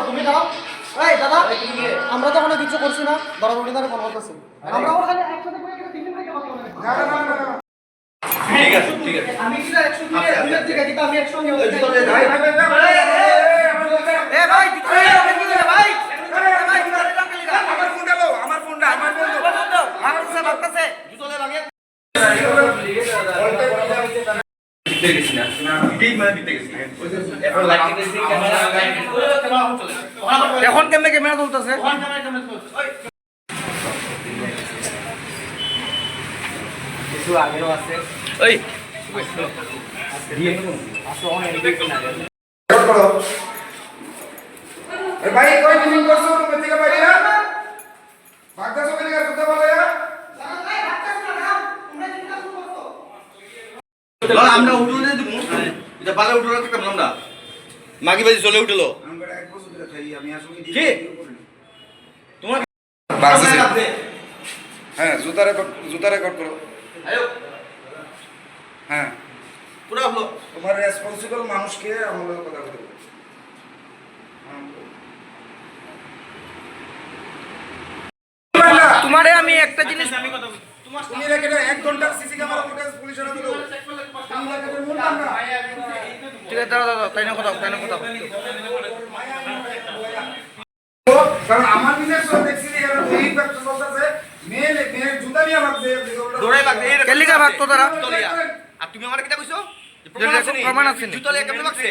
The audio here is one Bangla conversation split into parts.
তুমি দাও। এই দাদা আমরা তো কোনো কিছু করছি না, দরাদরি ধরে ফোন করতেছি। আমরা ওখানে একসাথে করে একটা তিনজন থেকে কথা বলবো। না না না না ঠিক আছে ঠিক আছে। আমি কি 100 দিনে দুইটা দিকে দিতে আমি 100 নিয়ে ভাই ভাই ভাই এ ভাই দিতে হবে কি করে ভাই? আমার ফোনটা দাও, আমার ফোনটা আমার বন্ধু আমার কাছে বাচ্চাছে জুতোলে লাগে দিতে গেছি না ঠিক মানে দিতে গেছি এখন লাইট দিতেছি ক্যামেরা এখন কেমনে ক্যামেরা চলতেছে এখন ক্যামেরা চলতেছে কিছু আগেও আছে ওই দিয়ে আসো অনেক দেখতে না রেকর্ড করো এ ভাই কই মিটিং করছো তুমি থেকে বাইরে না বাগদা সব এলাকা কথা বলে না ভাই বাগদা না নাও তোমরা চিন্তা করছো আমরা উঠলে দেব এটা বালে উঠলে থাকতাম আমরা মাগি বাজি চলে উঠলো আমরা এক বছর ধরে খাই আমি আসলে কি তোমার বাগদা হ্যাঁ জুতা রেকর্ড করো আয়ো হ্যাঁ পুরো হলো তোমার রেসপন্সিবল মানুষকে আমাদের কথা বলতে তোমারে আমি একটা জিনিস আমি কথা বলি তুমি রেখে দাও 1 ঘন্টা সিসি ক্যামেরা ফুটেজ পুলিশের হাতে দাও তুমি রেখে দাও বললাম না ঠিক আছে দাও তাই না কথা কারণ আমার বিজনেস সব দেখছি এখানে দুই ফ্যাক্টর চলতেছে মেয়ে জুতা নিয়ে ভাগছে দৌড়াই ভাগছে কেলিকা ভাগতো তারা আর তুমি আমারে কিটা কইছো প্রমাণ আছে জুতা নিয়ে কেমনে ভাগছে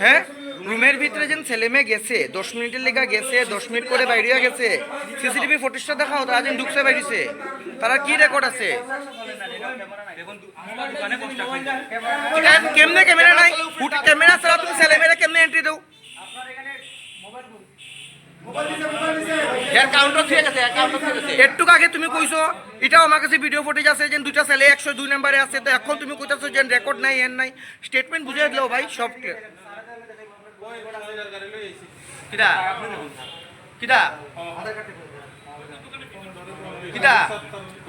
হ্যাঁ রুমের ভিতরে যেন ছেলে মেয়ে গেছে 10 মিনিটের লেগা গেছে 10 মিনিট করে বাইরে গেছে সিসিটিভি ফুটেজটা দেখাও তারা যেন ঢুকছে বাইরেছে তারা কি রেকর্ড আছে কেমনে ক্যামেরা নাই ফুট ক্যামেরা ছাড়া তুমি ছেলে মেয়েরা কেমনে এন্ট্রি দাও একটু আগে তুমি কইছো এটাও আমার কাছে ভিডিও ফুটেজ আছে যে দুইটা ছেলে 102 নম্বরে আছে তো এখন তুমি কইতাছো যে রেকর্ড নাই এন নাই স্টেটমেন্ট বুঝিয়ে দিলো ভাই সব কিটা কিটা কিটা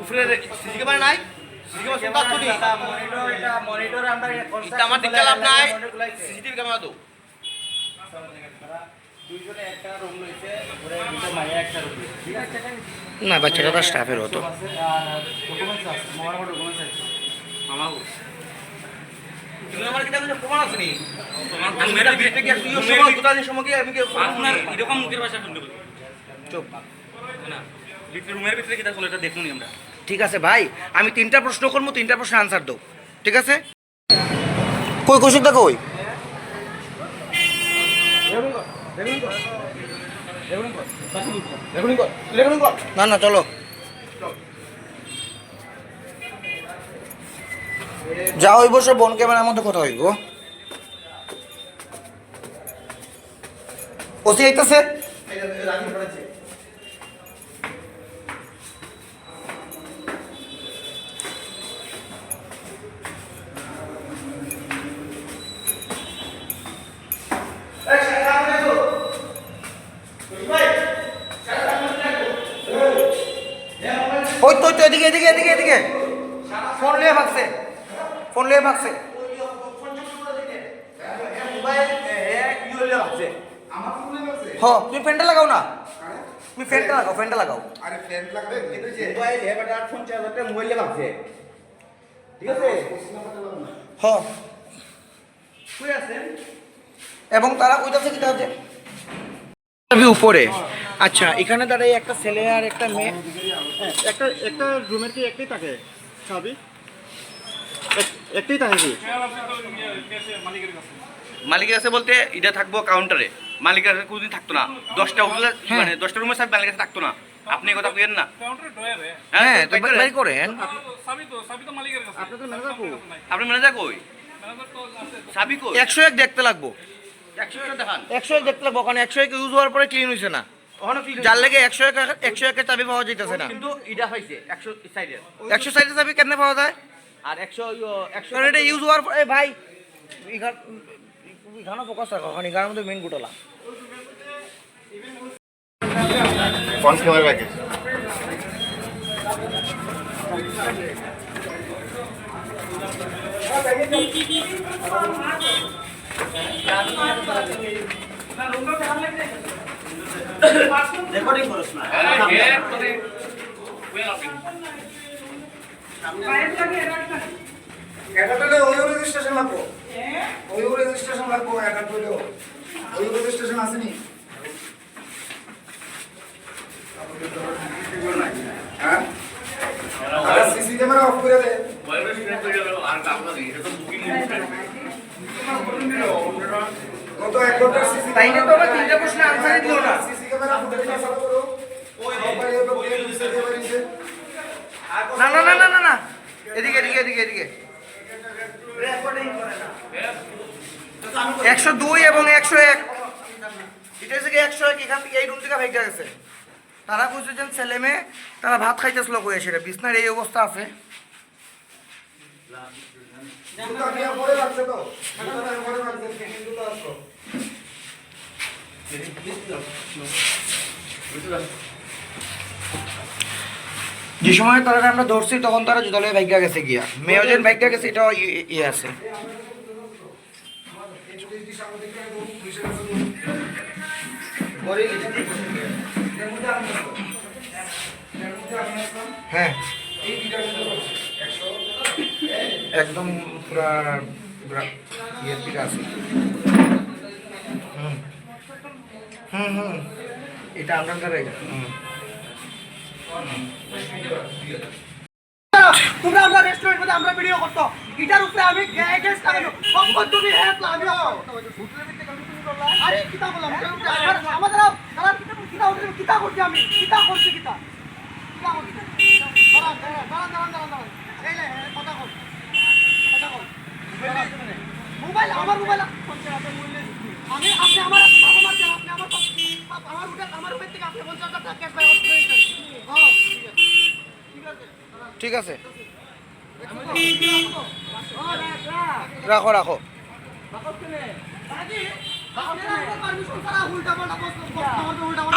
উপরে সিসি ক্যামেরা নাই সিসি ক্যামেরা সব তো নেই মনিটর আমরা এটা আমার দিকে লাভ নাই সিসিটিভি ক্যামেরা দাও দুইজনে একটা রুম লইছে ওরে দুটো মাইয়া একটা রুম ঠিক আছে না বাচ্চাটা তো স্টাফের হতো আর ডকুমেন্টস আছে মোবাইল ডকুমেন্টস আছে মামাও তুমি আমার কিটা কিছু প্রমাণ আছে নি তোমার মেয়েটা বিয়েতে কি তুইও সময় কোথায় সময় কি আমি কি আপনার এরকম মুখের ভাষা শুনতে পারি চুপ না ভিতরে রুমের ভিতরে কিটা চলে এটা দেখুনি আমরা ঠিক আছে ভাই আমি তিনটা প্রশ্ন করব তিনটা প্রশ্নের आंसर দাও ঠিক আছে কই কোশিকটা কই না না চলো যাও ওই বসে বোন ক্যামেরার মধ্যে কথা হইব ওসি আইতাছে ওই তো এদিকে এদিকে এদিকে এদিকে ফোন লিয়ে ভাগছে হ্যাঁ তুমি ফ্যানটা লাগাও না তুমি ফ্যানটা লাগাও আরে ফ্যান লাগাবে মোবাইল এবারে আর ফোন চার্জারটা মোবাইলে ভাগছে ঠিক আছে হ্যাঁ কই আছেন এবং তারা কইতাছে কি তাহলে উপরে আচ্ছা এখানে দাঁড়াই একটা ছেলে আর একটা মেয়ে একটা রুমের কি একটাই থাকে চাবি একটাই থাকে কি মালিকের কাছে বলতে এটা থাকবো কাউন্টারে মালিকের কাছে কোনদিন থাকতো না 10টা হোটেলে মানে 10টা রুমের সব মালিকের কাছে থাকতো না আপনি কথা কইেন না কাউন্টারে ডয়ারে হ্যাঁ তো বাই করেন চাবি তো মালিকের কাছে আপনি তো ম্যানেজার কই আপনি ম্যানেজার কই ম্যানেজার তো আছে চাবি কই 101 দেখতে লাগবো 101 দেখান 101 দেখতে লাগবো কারণ 101 ইউজ হওয়ার পরে ক্লিন হইছে না যার লাগে 101 এর চাবি পাওয়া যাইতেছে না কিন্তু এটা হইছে 100 সাইডের 100 সাইডের চাবি কেমনে পাওয়া যায় আর 100 এটা ইউজ হওয়ার পরে ভাই এখানে ফোকাস রাখো কারণ এখানের মধ্যে মেইন গুটলা কোন ক্যামেরা ব্যাকে রেকর্ডিং করছ না এটা তো ওই রেজিস্ট্রেশন লাগবো ওই রেজিস্ট্রেশন লাগবো এটা তো ওই রেজিস্ট্রেশন আসেনি হ্যাঁ আর সিসি ক্যামেরা অফ করে দে কত এক ঘন্টা সিসি তাইলে তো আমরা তিনটা প্রশ্নের আনসারই দিও না সিসি ক্যামেরা ফুটেজ চালু করো ওই না না না না না না এদিকে এদিকে এদিকে এদিকে 102 এবং 101 এটা হচ্ছে 101 এখান থেকে এই রুম থেকে ভাইগা গেছে তারা বুঝছেন ছেলে মেয়ে তারা ভাত খাইতেছিল কই এসে বিছনার এই অবস্থা আছে জুতা নিয়ে পরে রাখছে তো জুতা নিয়ে পরে রাখছে জুতা আসো যে সময় তারা আমরা ধরছি তখন তারা জুতালয়ে ভাইগা গেছে গিয়া মেয়জন ভাইগা গেছে এটা ইয়ে আছে হ্যাঁ একদম পুরা ইয়ের দিকে আছে হুম হুম হুম এটা আমরা তোমরা আমরা রেস্টুরেন্ট মধ্যে আমরা ভিডিও করতো এটার উপরে আমি এগেইনস্ট লাগানো কখন তুমি হেল্প আমি আরে কিতা বললাম আমাদের কিতা করছি আমি কিতা করছি কিতা মোবাইল আমার মোবাইল আমি আপনি আমার আপনি আমার উপর থেকে আপনি 50,000 টাকা ক্যাশ বাই ঠিক আছে রাখো রাখো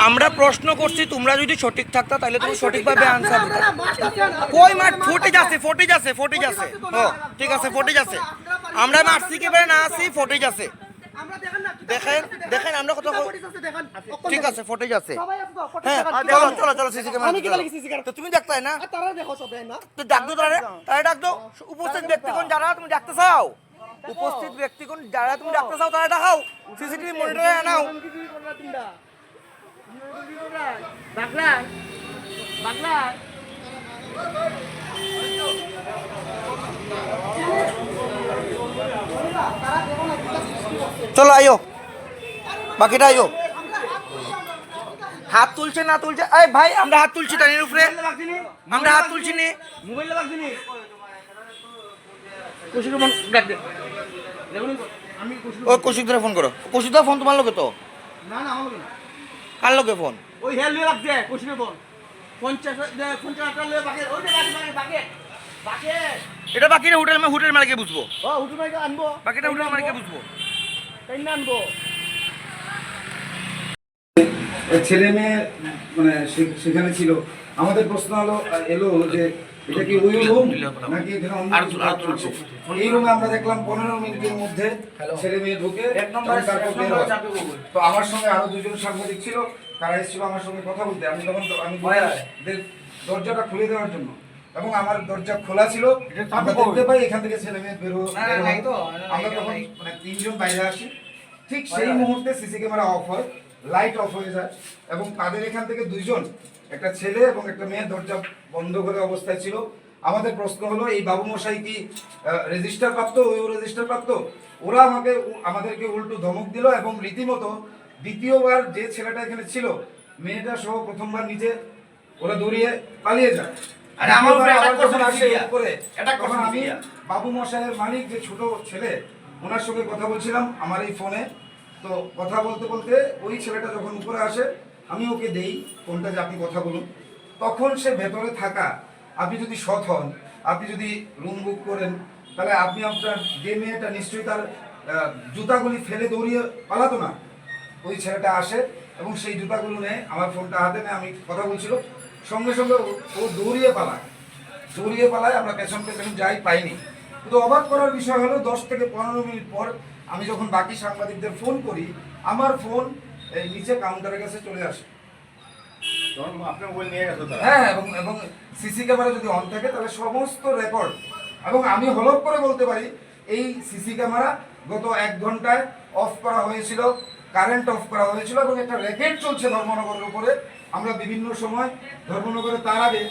আমরা প্রশ্ন করছি তোমরা যদি সঠিক থাকতা তাহলে তুমি সঠিকভাবে আনসার দিতে কই মাঠ ফুটেজ আছে ও ঠিক আছে ফুটেজ আছে আমরা মারছি কি না আছি ফুটেজ আছে দেখেন দেখেন আমরা কত ঠিক আছে ফুটেজ আছে হ্যাঁ চলো চলো চলো সিসি ক্যামেরা তো তুমি দেখতে না তারা দেখো সবাই না তো ডাক দো তারা ডাক দো উপস্থিত ব্যক্তিগণ যারা তুমি ডাকতে চাও উপস্থিত ব্যক্তিগণ যারা তুমি ডাকতে চাও তারা ডাকাও সিসিটিভি মনিটরে আনাও বাগলা বাগলা চলো আইও বাকিটা আইও হাত তুলছে না তুলছে এই ভাই আমরা হাত তুলছি তানির উপরে আমরা হাত তুলছি নি মোবাইল লাগছে নি কুশির ফোন ডাক দে আমি ও কৌশিক ধরে ফোন করো কৌশিক ধরে ফোন তোমার লোকে তো না না আমার না কার লোকে ফোন ওই হেল লিয়ে লাগছে কুশির ফোন 50 টাকা লিয়ে বাকি ওই বাকি এটা বাকিটা হোটেল মালিকে বুঝবো ও হুটু ভাই আনবো বাকিটা হোটেল মালিকে বুঝবো তাই না আনবো ছেলে মেয়ে মানে সেখানে ছিল আমাদের প্রশ্ন এলো যে এটা কি ওই রুম নাকি এখানে অন্য কিছু কাজ চলছে? এই রুমে আমরা দেখলাম 15 মিনিটের মধ্যে ছেলে মেয়ে ঢুকে তারপর বের হয়। তো আমার সঙ্গে আরো দুজন সাংবাদিক ছিল তারা এসেছিল আমার সঙ্গে কথা বলতে আমি তখন আমি দরজাটা খুলে দেওয়ার জন্য এবং আমার দরজা খোলা ছিল আমরা দেখতে পাই এখান থেকে ছেলে মেয়ে বের হয় আমরা তখন মানে তিনজন বাইরে আসি ঠিক সেই মুহূর্তে সিসি ক্যামেরা অফ হয় লাইট অফ হয়ে যায় এবং তাদের এখান থেকে দুইজন একটা ছেলে এবং একটা মেয়ে দরজা বন্ধ করে অবস্থায় ছিল আমাদের প্রশ্ন হলো এই বাবু মশাই কি রেজিস্টার প্রাপ্ত ওই রেজিস্টার প্রাপ্ত ওরা আমাদেরকে উল্টো ধমক দিল এবং রীতিমতো দ্বিতীয়বার যে ছেলেটা এখানে ছিল মেয়েটা সহ প্রথমবার নিচে ওরা দৌড়িয়ে পালিয়ে যায় আরে আমার উপরে আবার অ্যাটাক যখন করছে আসে উপরে অ্যাটাক তখন করছে আমি বাবু মশাইয়ের মালিক যে ছোট ছেলে ওনার সঙ্গে কথা বলছিলাম আমার এই ফোনে তো কথা বলতে বলতে ওই ছেলেটা যখন উপরে আসে আমি ওকে দেই ফোনটা যে আপনি কথা বলুন তখন সে ভেতরে থাকা আপনি যদি সৎ হন আপনি যদি রুম বুক করেন তাহলে আপনি আপনার যে মেয়েটা নিশ্চয়ই তার জুতাগুলি ফেলে দৌড়িয়ে পালাতো না ওই ছেলেটা আসে এবং সেই জুতাগুলো নেয় আমার ফোনটা হাতে নেয় আমি কথা বলছিল সঙ্গে সঙ্গে ও দৌড়িয়ে পালায় আমরা পেছন যাই পাইনি কিন্তু অবাক করার বিষয় হলো 10 থেকে 15 মিনিট পর আমি যখন বাকি সাংবাদিকদের ফোন করি আমার ফোন এই নিচে কাউন্টারের কাছে চলে আসে। হ্যাঁ, এবং সিসি ক্যামেরা যদি অন থাকে তাহলে সমস্ত রেকর্ড, এবং আমি হলফ করে বলতে পারি এই সিসি ক্যামেরা গত 1 ঘন্টায় অফ করা হয়েছিল, কারেন্ট অফ করা হয়েছিল, এবং একটা র্যাকেট চলছে ধর্মনগরের উপরে। আমরা বিভিন্ন সময় ধর্মনগরে তার আগে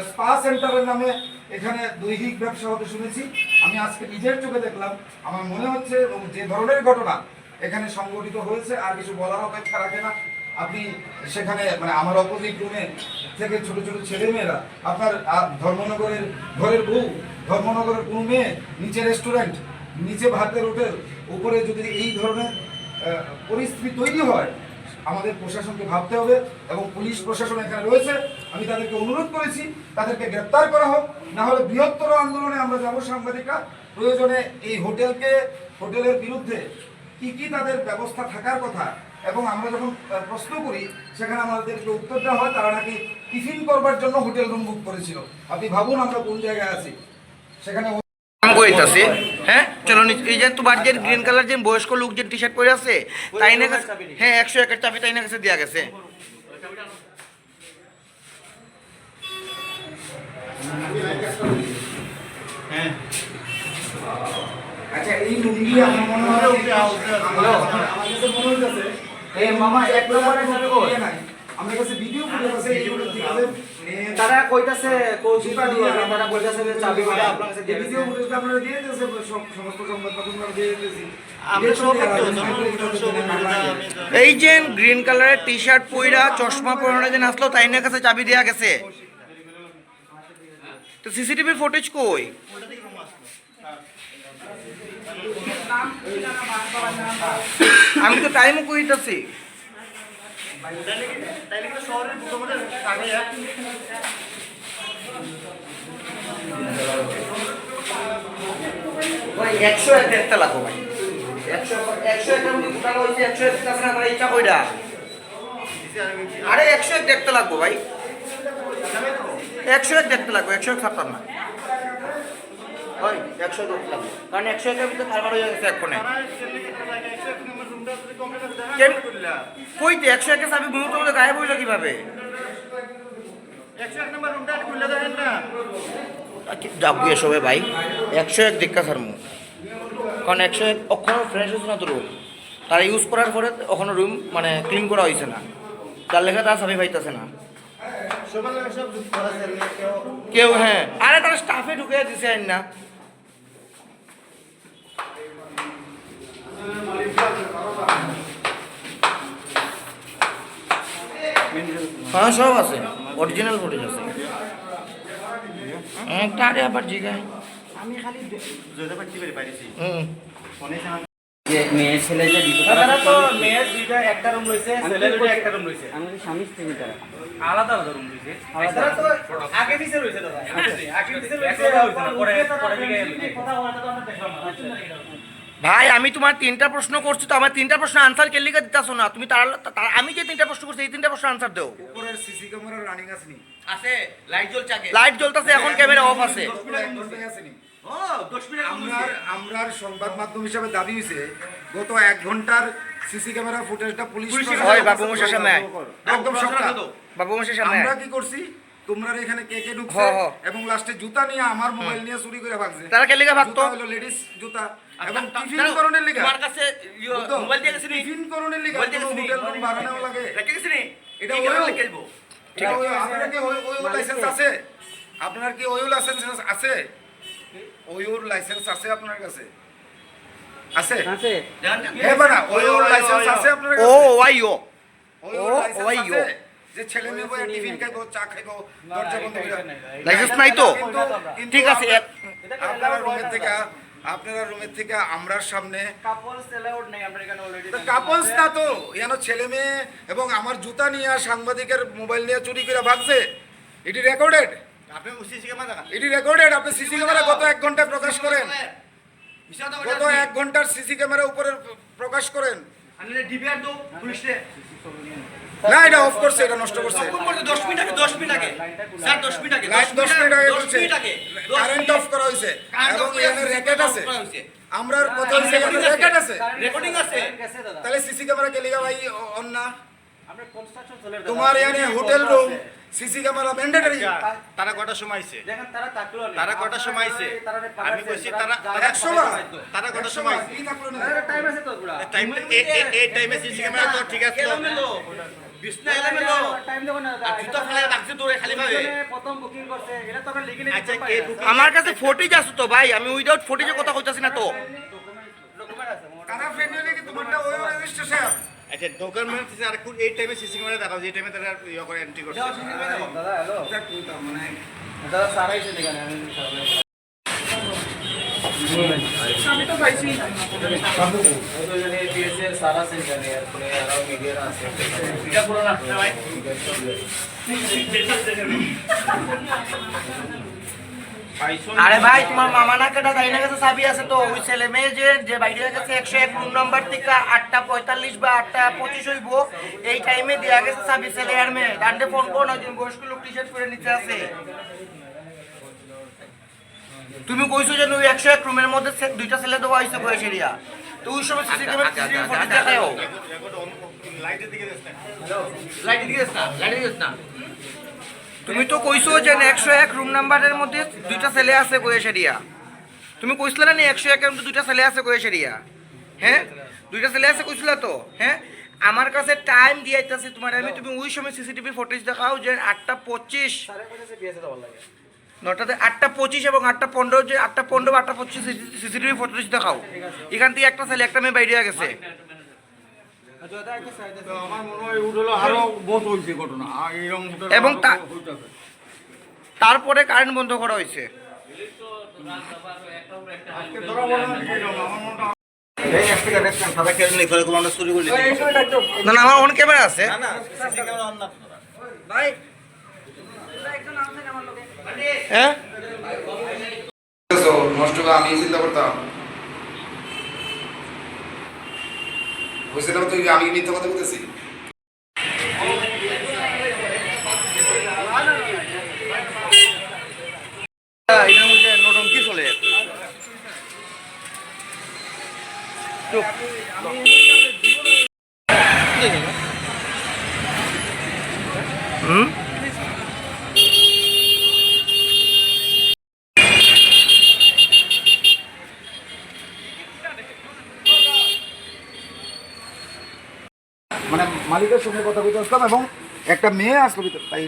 স্পা সেন্টারের নামে এখানে দৈহিক ব্যবসা হতে শুনেছি। আমি আজকে নিজের চোখে দেখলাম, আমার মনে হচ্ছে এবং যে ধরনের ঘটনা এখানে সংঘটিত হয়েছে আর কিছু বলার অপেক্ষা রাখে না। আপনি সেখানে মানে আমার অপোজিট রুমে থেকে ছোট ছোট ছেলেমেয়েরা, আপনার ধর্মনগরের ঘরের বউ, ধর্মনগরের কোনো মেয়ে, নিচে রেস্টুরেন্ট, নিচে ভাতের হোটেল, উপরে যদি এই ধরনের পরিস্থিতি তৈরি হয়, আমাদের প্রশাসনকে ভাবতে হবে। এবং পুলিশ প্রশাসন এখানে রয়েছে, আমি তাদেরকে অনুরোধ করেছি তাদেরকে গ্রেপ্তার করা হোক, না হলে বৃহত্তর আন্দোলনে আমরা যাব। সাংবাদিকরা প্রয়োজনে এই হোটেলের বিরুদ্ধে কি তাদের ব্যবস্থা থাকার কথা, এবং আমরা যখন প্রশ্ন করি সেখানে আমাদেরকে উত্তর দেওয়া হয় তারা নাকি টিফিন করবার জন্য হোটেল রুম বুক করেছিল। আপনি ভাবুন আমরা কোন জায়গায় আছি। সেখানে কইতাছে হ্যাঁ চলো এই যে তোমার যে গ্রিন কালার যে বয়স্ক লোক যে টি শার্ট পরে আছে তাই না কাছে, হ্যাঁ 101 এর চাবি তাই না কাছে দেয়া গেছে। হ্যাঁ আচ্ছা, এই লুঙ্গি আমার মনে হয় আমার কাছে মনে হইতাছে এই মামা এক নম্বরে সাথে কই নাই, আমার কাছে ভিডিও ফুটেজ আছে এইগুলো ঠিক আছে। তারা কইতাছে কৌশিকা দিয়ে তারা কইতাছে যে চাবি ওটা আপনার কাছে দিয়ে ভিডিও ফুটেজ আপনারা দিয়ে দিয়েছে, সমস্ত সংবাদ মাধ্যমরা দিয়ে দিয়েছি। এই যে গ্রিন কালারের টি শার্ট পইরা চশমা পরানো যে আসলো তাই না কাছে চাবি দেয়া গেছে, তো সিসিটিভির ফুটেজ কই? আমি তো টাইমও কইতাছি। ভাই 101 দেখতে লাগো ভাই, 101 এর মধ্যে কোটা হইছে 101 কাছে না তারা ইচ্ছা কইরা, আরে 101 দেখতে লাগবো ভাই, 101 দেখতে লাগবো, 101 ছাড়তাম না ভাই, 101 দেখতে লাগবো, কারণ 101 এর ভিতরে কারবার হয়ে গেছে এক কোণে। কইতে 101 এর চাবি মুহূর্তের মধ্যে গায়েব হইলো কিভাবে? 101 নম্বর রুমটা খুলে দেন না। যাবো এসবে ভাই, 101 দেখা সারমু, কারণ 101 ওখানে ফ্রেশ হচ্ছে না তো রুম, তারা ইউজ করার পরে ওখানে রুম মানে ক্লিন করা হয়েছে না, যার লেখা তার চাবি পাইতেছে না কেউ। হ্যাঁ আরে তারা স্টাফে ঢুকে দিছে না, হ্যাঁ সব আছে, অরিজিনাল ফুটেজ আছে। তারে আবার জিগায় আমি খালি মেয়ের ছেলে যে তারা তো মেয়ের দুইটা একটা রুম রইছে, ছেলের দুইটা একটা রুম রইছে, আমাদের স্বামী স্ত্রী তারা আলাদা আলাদা রুম রইছে। তারা তো আগে পিছে রইছে দাদা, আগে পিছে রইছে, পরে দিকে কথা বলাটা তো আমরা দেখলাম না। ভাই আমি তোমার 3টা প্রশ্ন করছি, তো আমার 3টা প্রশ্ন আনসার কে লিখে দিতেছো না তুমি? আমি যে 3টা প্রশ্ন করছি এই 3টা প্রশ্ন আনসার দাও। উপরের সিসি ক্যামেরা রানিং আছে নি? আছে, লাইট জ্বলছে, আগে লাইট জ্বলতেছে, এখন ক্যামেরা অফ আছে। আমরার সংবাদ মাধ্যম হিসাবে দাবি হয়েছে গত 1 ঘন্টার সিসি ক্যামেরা ফুটেজটা পুলিশ হয় বাবু মশার সামনে, একদম সপ্তাহ বাবু মশার সামনে আমরা কি করছি, তোমরা এখানে কে ঢুকছে এবং লাস্টে জুতা নিয়ে আমার মোবাইল নিয়ে চুরি করে ভাগছে। তারা কে লিখে ভাগতো? হলো লেডিস জুতা এবং টিফিন করণের লিগা। তোমার কাছে মোবাইল দিয়ে গেছিনি? টিফিন করণের লিগা মোবাইল দিয়ে গেছিনি? হোটেল রুম ভাড়া নেওয়া লাগে। রেখে গেছিনি? এটা ঠিক আছে, ওই লিখে দেবো। ঠিক আছে, আপনার কি ওই লাইসেন্স আছে? আপনার কি ওই লাইসেন্স আছে? ওই লাইসেন্স আছে আপনার কাছে? আছে? আছে হ্যাঁ বাড়া, ওই লাইসেন্স আছে আপনার কাছে? ও ওয়াইও ওই লাইসেন্স আছে যে ছেলে মেয়ে বইয়া টিফিন খাইবো, চা খাইবো, দরজা বন্ধ করে। লাইসেন্স নাই তো? কিন্তু ঠিক আছে, আপনারা রুমের থেকে আমরার সামনে কাপলস এলাউড নাই আমরা এখানে অলরেডি। কাপলস না তো, এখানে ছেলে মেয়ে এবং আমার জুতা নিয়ে সাংবাদিকের মোবাইল নিয়ে চুরি করে ভাগছে। এটি রেকর্ডেড, আপনি সিসি ক্যামেরা দেখা এটি রেকর্ডেড। আপনি সিসি ক্যামেরা গত 1 ঘন্টায় প্রকাশ করেন, গত 1 ঘন্টার সিসি ক্যামেরা উপরে প্রকাশ করেন। আমি ডিবিআর দো পুলিশে না এটা অফ করছে, এটা নষ্ট করছে। কোন করতে 10 মিনিট আগে স্যার 10 মিনিট আগে লাইট 10 মিনিট আগে 10 করছে, মিনিট আগে কারেন্ট অফ করা হয়েছে এবং এখানে র্যাকেট আছে। আমরা কথা হইছে এখানে র্যাকেট আছে, রেকর্ডিং আছে তাহলে সিসি ক্যামেরা কে লিগা ভাই অন না? আমরা কনস্ট্রাকশন চলে তোমার এখানে hotel room CC camera mandatory. তারা কয়টার সময় আইছে দেখেন তারা তাকলো না তারা কয়টার সময় আইছে আমি কইছি তারা 100 বার তারা কয়টার সময় আইছে কি থাকলো না? টাইম আছে তো পুরা টাইম এই টাইমে সিসি ক্যামেরা তো ঠিক আছে বিছনা এলামেলো টাইম দেখো না আর জুতা ফেলে রাখছে দূরে খালি ভাবে প্রথম বুকিং করছে এটা তো আমরা লিখে আচ্ছা নিতে কে পারি বুকিং আমার কাছে ফোটেজ আছে তো ভাই, আমি উইদাউট ফোটেজে কথা কইতাছি না তো। ডকুমেন্ট আছে কারা ফ্রেন্ড হইলে কি তোমারটা ওই রেজিস্ট্রেশন? আচ্ছা ডকুমেন্ট আছে আর কোন এই টাইমে সিসি ক্যামেরা দেখাও যে টাইমে তারা ইয়া করে এন্ট্রি করছে দাদা হ্যালো মানে দাদা সারাইছে দেখেন আমি আমি তো পাইছি সারা সেন্টার এরপরে আরো মিডিয়ার আছে এটা পুরো রাখতে ভাই আরে ভাই তোমার মামা না কেটা দাইনা কাছে চাবি আছে তো, ওই ছেলে মেয়ে যে বাইরে গেছে 101 রুম নাম্বার থেকে 8:45 বা 8:25 হইব, এই টাইমে দেয়া গেছে চাবি ছেলে আর মেয়ে। ডান্ডে ফোন করো না, একজন বয়স্ক লোক টি-শার্ট পরে নিচে আছে। তুমি কইছো যে ওই 101 রুমের মধ্যে দুইটা ছেলে দেওয়া হয়েছে বয়স এরিয়া, তো ওই সময় সিসিটিভি ফুটেজ দেখাও। লাইটের দিকে দেখছেন লাইটের দিকে না তুমি তো কইছো যে 101 রুম নাম্বারের মধ্যে দুইটা ছেলে আছে বয়স এরিয়া। তুমি কইছিলে না 101 এর মধ্যে দুইটা ছেলে আছে বয়স এরিয়া? হ্যাঁ দুইটা ছেলে আছে কইছিলা তো। হ্যাঁ আমার কাছে টাইম দিয়ে আইতাছি তোমার, আমি তুমি ওই সময় সিসিটিভি ফুটেজ দেখাও যে 8:25 সারা কইছে বিএসএ তো ভালো লাগে নটাতে 8:25 এবং 8:15 যে 8:15 বা 8:25 সিসিটিভি ফুটেজ দেখাও। এখান থেকে একটা ছেলে একটা মেয়ে বাইরে গেছে। তো আমার মনে হয় উঠলো আরো বহুত হইছে ঘটনা আর এরকম এবং তারপরে কারেন্ট বন্ধ করা হয়েছে। না না আমার অন ক্যামেরা আছে। হ্যাঁ নষ্ট আমি চিন্তা করতাম বুঝতে তুই আমি মিথ্যা কথা বলতেছি। এটার মধ্যে নটঙ্কি চলে হুম মানে মালিকের সঙ্গে কথা বলতে আসলাম এবং একটা মেয়ে আসলো ভিতরে তাই